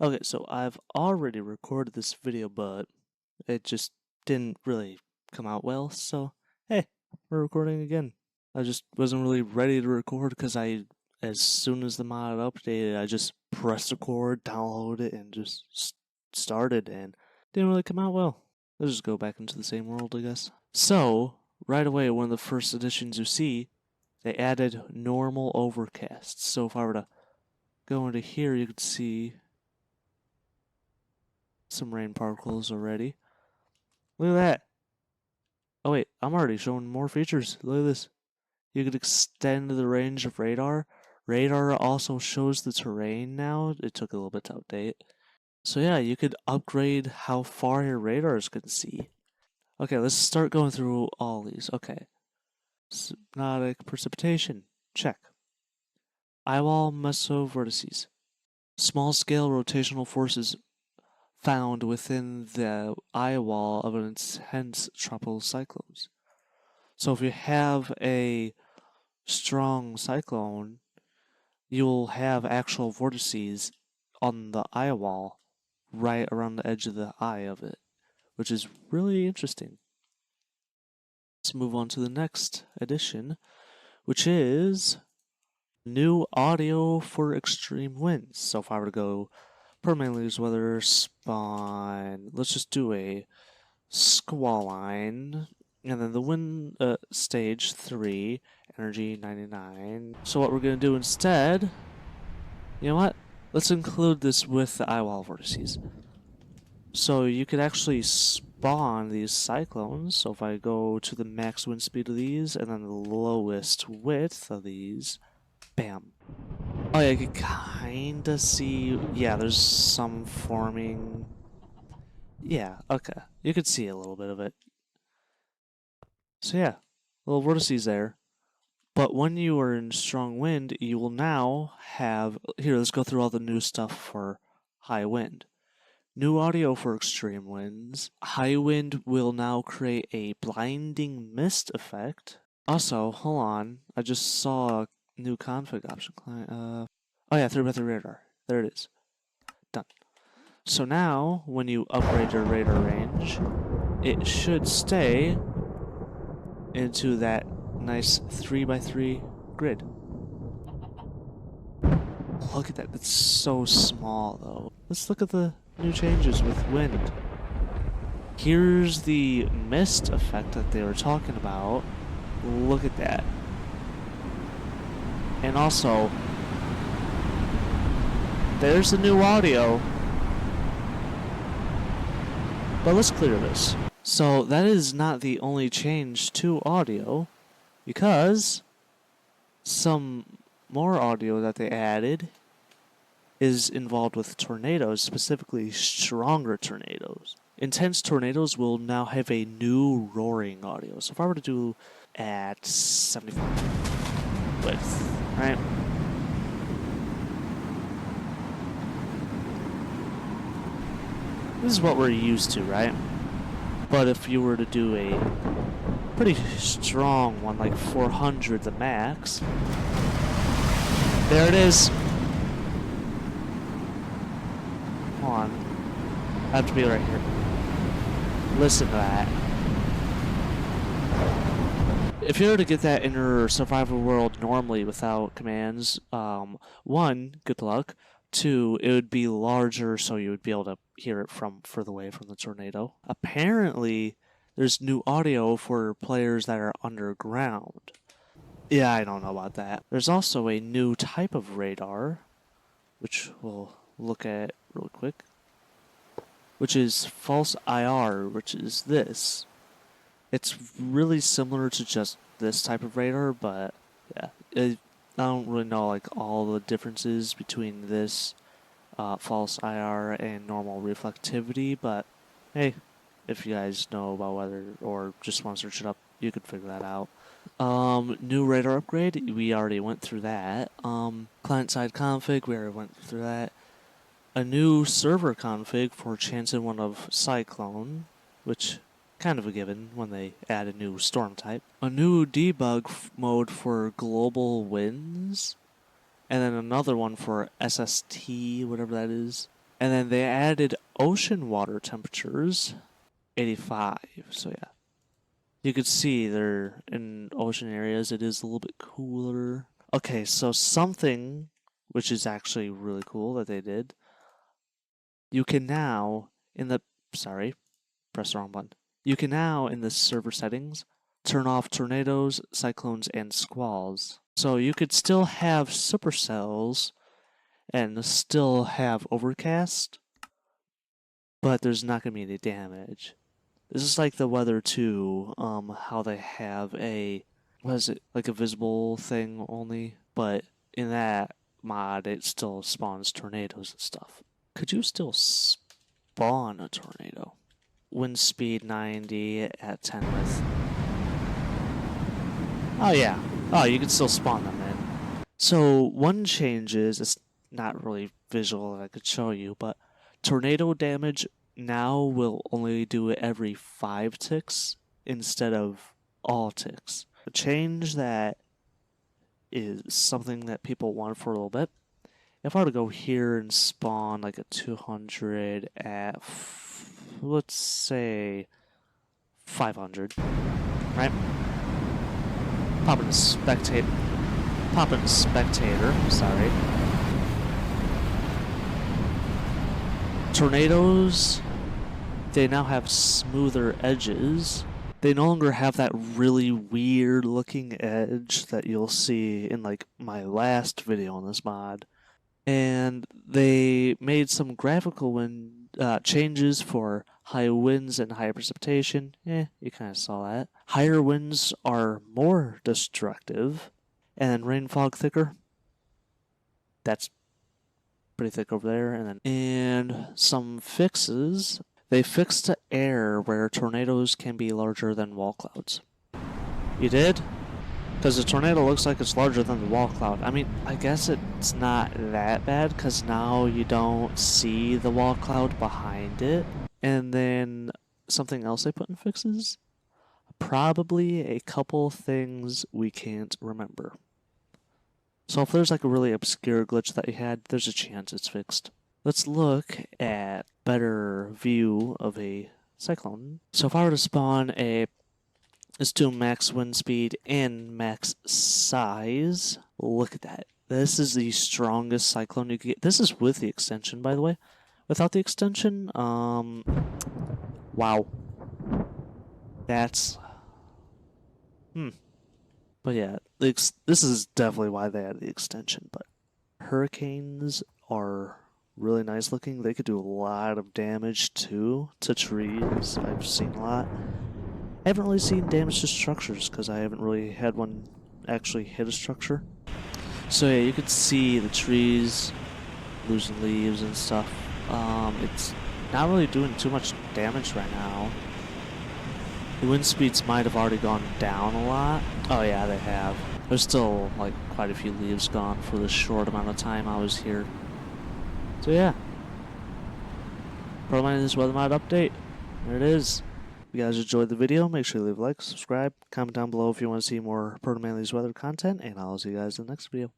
Okay, so I've already recorded this video, but it just didn't really come out well, so hey, we're recording again. I just wasn't really ready to record because as soon as the mod updated, I just pressed record, downloaded it, and just started, and didn't really come out well. Let's just go back into the same world, I guess. So, right away, one of the first additions you see, they added normal overcast. So if I were to go into here, you could see some rain particles already. Look at that. Oh wait, I'm already showing more features. Look at this. You could extend the range of radar. Radar also shows the terrain now. It took a little bit to update. So yeah, you could upgrade how far your radars can see. Okay, let's start going through all these. Okay. Hypnotic precipitation. Check. Eyewall mesovortices. Small scale rotational forces found within the eye wall of an intense tropical cyclones. So if you have a strong cyclone, you'll have actual vortices on the eye wall right around the edge of the eye of it, which is really interesting. Let's move on to the next addition, which is new audio for extreme winds. So if I were to go permanently weather spawn, let's just do a squall line, and then the wind stage 3, energy 99. So what we're going to do instead, you know what? Let's include this with the eyewall vortices. So you could actually spawn these cyclones. So if I go to the max wind speed of these, and then the lowest width of these, bam. Oh yeah, you can kinda see, yeah, there's some forming. Yeah, okay. You could see a little bit of it. So yeah, little vortices there. But when you are in strong wind, you will now have. Here, let's go through all the new stuff for high wind. New audio for extreme winds. High wind will now create a blinding mist effect. Also, hold on, I just saw a new config option. Client, oh yeah, 3x3 radar. There it is. Done. So now, when you upgrade your radar range, it should stay into that nice 3x3 grid. Look at that, it's so small though. Let's look at the new changes with wind. Here's the mist effect that they were talking about. Look at that. And also, there's the new audio. But let's clear this. So that is not the only change to audio, because some more audio that they added is involved with tornadoes, specifically stronger tornadoes. Intense tornadoes will now have a new roaring audio. So if I were to do at 75 width, right? This is what we're used to, right? But if you were to do a pretty strong one, like 400 the max, there it is. Hold on. I have to be right here. Listen to that. If you were to get that in your survival world normally without commands, one, good luck. Two, it would be larger, so you would be able to hear it from further away from the tornado. Apparently, there's new audio for players that are underground. Yeah, I don't know about that. There's also a new type of radar, which we'll look at real quick, which is false IR, which is this. It's really similar to just this type of radar, but yeah, I don't really know like all the differences between this false IR and normal reflectivity, but hey, if you guys know about weather or just want to search it up, you could figure that out. New radar upgrade, we already went through that. Client-side config, we already went through that. A new server config for chance in one of Cyclone, which kind of a given when they add a new storm type. A new debug mode for global winds, and then another one for SST, whatever that is. And then they added ocean water temperatures, 85. So yeah, you could see there in ocean areas it is a little bit cooler. Okay, so something which is actually really cool that they did. You can now press the wrong button. You can now in the server settings turn off tornadoes, cyclones, and squalls. So you could still have supercells and still have overcast, but there's not going to be any damage. This is like the weather too, how they have like a visible thing only, but in that mod it still spawns tornadoes and stuff. Could you still spawn a tornado? Wind speed 90 at 10 with. Oh yeah. Oh, you can still spawn them in. So one change is, it's not really visual that I could show you, but tornado damage now will only do it every 5 ticks instead of all ticks. A change that is something that people want for a little bit. If I were to go here and spawn like a 200 at, let's say, 500, right? Pop in spectator, sorry. Tornadoes, they now have smoother edges. They no longer have that really weird looking edge that you'll see in like my last video on this mod. And they made some graphical changes for high winds and higher precipitation. You kind of saw that. Higher winds are more destructive, and rain fog thicker. That's pretty thick over there. And some fixes. They fixed the air where tornadoes can be larger than wall clouds. You did? Because the tornado looks like it's larger than the wall cloud. I mean, I guess it's not that bad because now you don't see the wall cloud behind it. And then something else they put in fixes? Probably a couple things we can't remember. So if there's like a really obscure glitch that you had, there's a chance it's fixed. Let's look at better view of a cyclone. So if I were to spawn let's do max wind speed and max size. Look at that. This is the strongest cyclone you can get. This is with the extension, by the way. Without the extension, wow. That's... But yeah, this is definitely why they had the extension. But hurricanes are really nice looking. They could do a lot of damage too to trees. I've seen a lot. I haven't really seen damage to structures because I haven't really had one actually hit a structure. So yeah, you can see the trees losing leaves and stuff. It's not really doing too much damage right now. The wind speeds might have already gone down a lot. Oh yeah, they have. There's still like quite a few leaves gone for the short amount of time I was here. So yeah. ProtoManly's weather mod update. There it is. If you guys enjoyed the video, make sure you leave a like, subscribe, comment down below if you want to see more ProtoManly's weather content, and I'll see you guys in the next video.